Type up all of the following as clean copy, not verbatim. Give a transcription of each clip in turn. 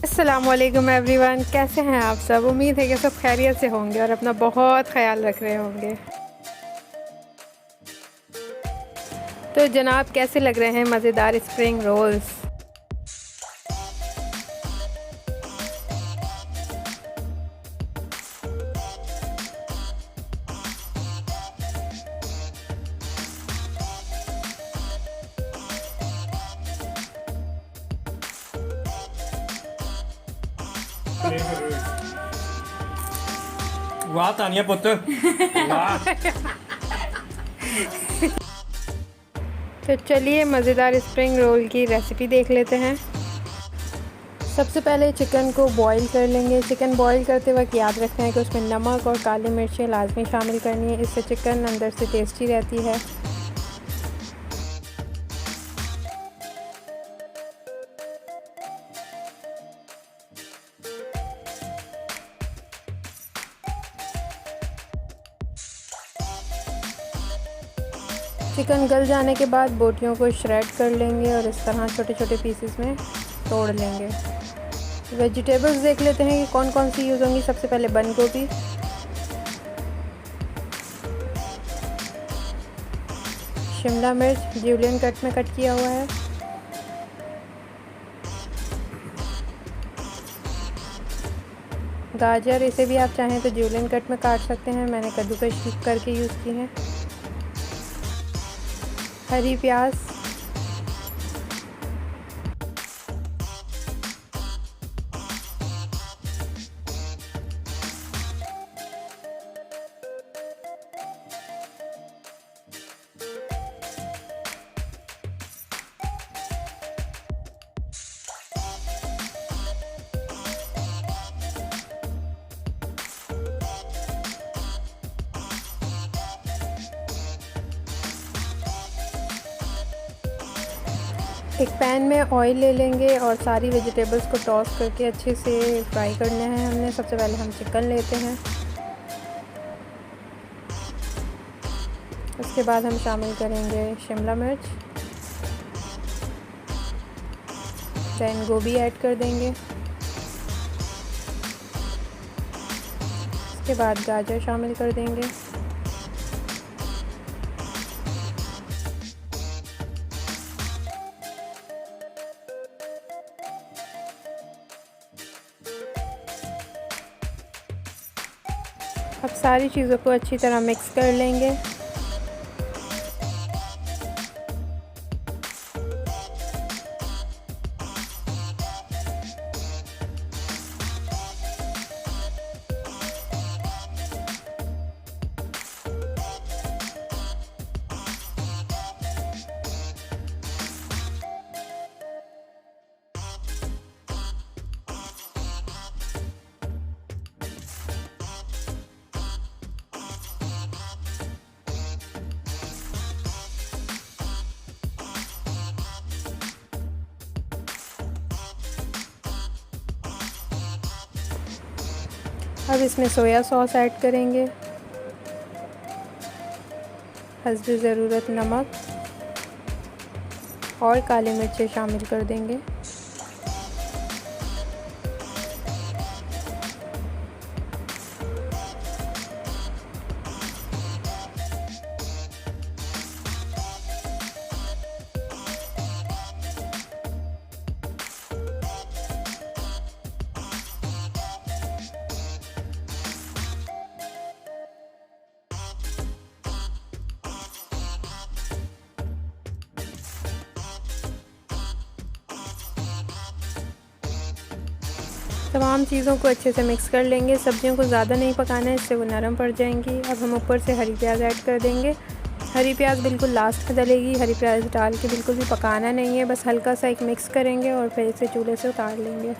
अस्सलामुअलैकुम एवरीवन, कैसे हैं आप सब। उम्मीद है कि सब खैरियत से होंगे और अपना बहुत ख्याल रख रहे होंगे। तो जनाब, कैसे लग रहे हैं मज़ेदार स्प्रिंग रोल्स। वाह तानिया पुत्र वाह। तो चलिए मज़ेदार स्प्रिंग रोल की रेसिपी देख लेते हैं। सबसे पहले चिकन को बॉईल कर लेंगे। चिकन बॉईल करते वक्त याद रखना है कि उसमें नमक और काली मिर्चें लाजमी शामिल करनी है, इससे चिकन अंदर से टेस्टी रहती है। चिकन गल जाने के बाद बोटियों को श्रेड कर लेंगे और इस तरह छोटे छोटे पीसेस में तोड़ लेंगे। वेजिटेबल्स देख लेते हैं कि कौन कौन सी यूज़ होंगी। सबसे पहले बंद गोभी, शिमला मिर्च ज्यूलियन कट में कट किया हुआ है, गाजर, इसे भी आप चाहें तो ज्यूलियन कट में काट सकते हैं, मैंने कद्दूकस करके यूज़ की है, हरी प्याज, एक पैन में ऑयल ले लेंगे और सारी वेजिटेबल्स को टॉस करके अच्छे से फ्राई करना है हमने। सबसे पहले हम चिकन लेते हैं, उसके बाद हम शामिल करेंगे शिमला मिर्च, दैन गोभी ऐड कर देंगे, उसके बाद गाजर शामिल कर देंगे, अब सारी चीज़ों को अच्छी तरह मिक्स कर लेंगे। अब इसमें सोया सॉस ऐड करेंगे, हस्ब ज़रूरत नमक और काली मिर्चें शामिल कर देंगे। तमाम चीज़ों को अच्छे से मिक्स कर लेंगे। सब्जियों को ज़्यादा नहीं पकाना है, इससे वो नरम पड़ जाएंगी। अब हम ऊपर से हरी प्याज ऐड कर देंगे। हरी प्याज बिल्कुल लास्ट में डलेगी। हरी प्याज डाल के बिल्कुल भी पकाना नहीं है, बस हल्का सा एक मिक्स करेंगे और फिर इसे चूल्हे से उतार लेंगे।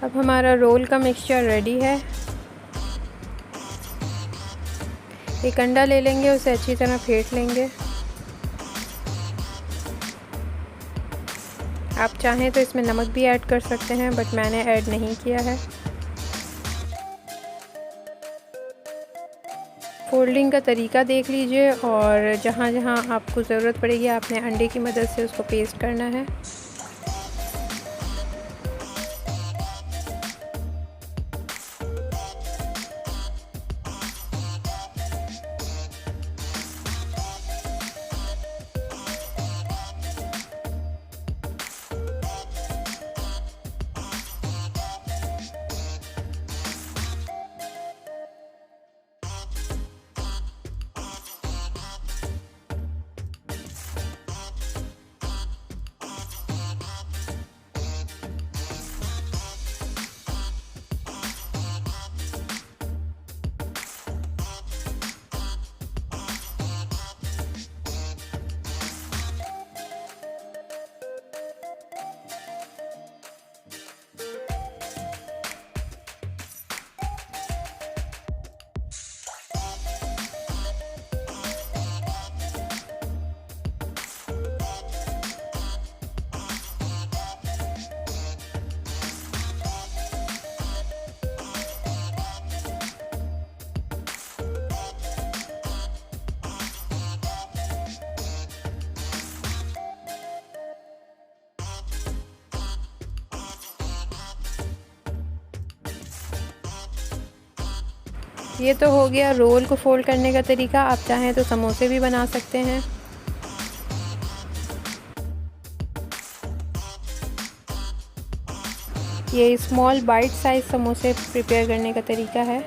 अब हमारा रोल का मिक्सचर रेडी है। एक अंडा ले लेंगे, उसे अच्छी तरह फेंट लेंगे। आप चाहें तो इसमें नमक भी ऐड कर सकते हैं, बट मैंने ऐड नहीं किया है। फोल्डिंग का तरीका देख लीजिए और जहाँ जहाँ आपको ज़रूरत पड़ेगी आपने अंडे की मदद से उसको पेस्ट करना है। ये तो हो गया रोल को फोल्ड करने का तरीका। आप चाहें तो समोसे भी बना सकते हैं। ये स्मॉल बाइट साइज समोसे प्रिपेयर करने का तरीका है।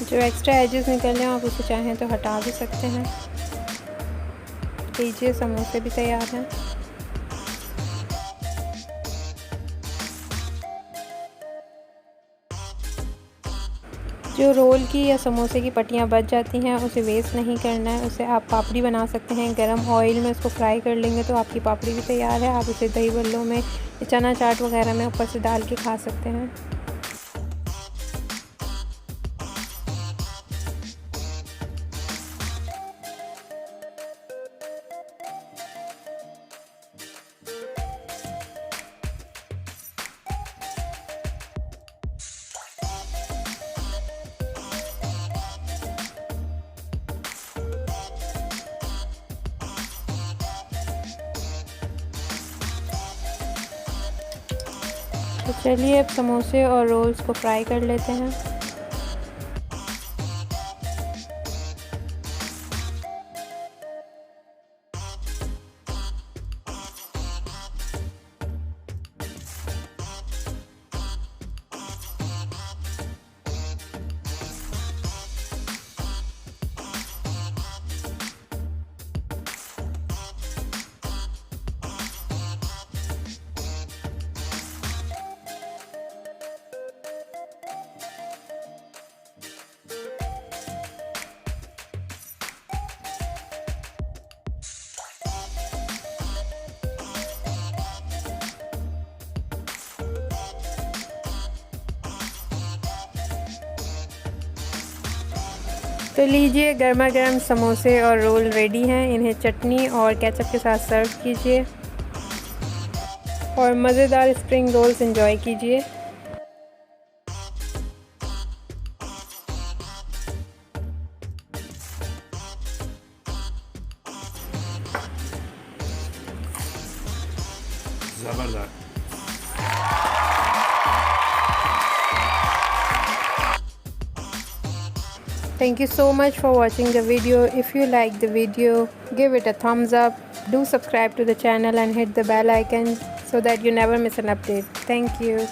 जो एक्स्ट्रा एजेस निकल रहे हैं आप उसे चाहें तो हटा भी सकते हैं। लीजिए, समोसे भी तैयार हैं। जो रोल की या समोसे की पट्टियाँ बच जाती हैं उसे वेस्ट नहीं करना है, उसे आप पापड़ी बना सकते हैं। गरम ऑयल में उसको फ्राई कर लेंगे तो आपकी पापड़ी भी तैयार है। आप उसे दही बल्लों में, चना चाट वगैरह में ऊपर से डाल के खा सकते हैं। तो चलिए अब समोसे और रोल्स को फ्राई कर लेते हैं। तो लीजिए, गर्मा गर्म समोसे और रोल रेडी हैं। इन्हें चटनी और केचप के साथ सर्व कीजिए और मज़ेदार स्प्रिंग रोल्स एंजॉय कीजिए। ज़बरदस्त। Thank you so much for watching the video. If you like the video, give it a thumbs up. Do subscribe to the channel and hit the bell icon so that you never miss an update. Thank you.